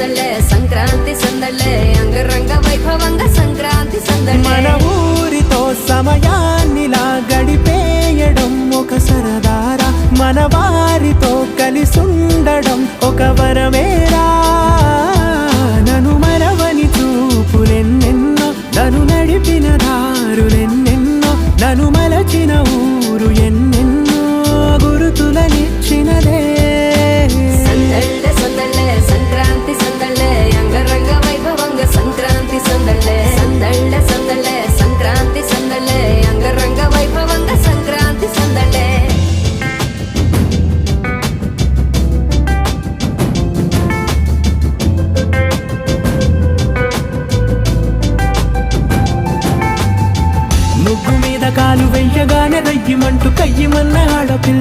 సందళ్ళే సంక్రాంతి సందళ్ళే అంగరంగ వైభవంగా సంక్రాంతి సందళ్ళే మన ఊరితో సమయాన్నిలా గడిపేయడం ఒక సరదారా మన వారితో కలిసుండడం ఒక వరమేరా నన్ను మరవని చూపులెన్నెన్నో నన్ను నడిపిన దారులెన్నెన్నో నన్ను మలచిన ఊరు ఎన్నో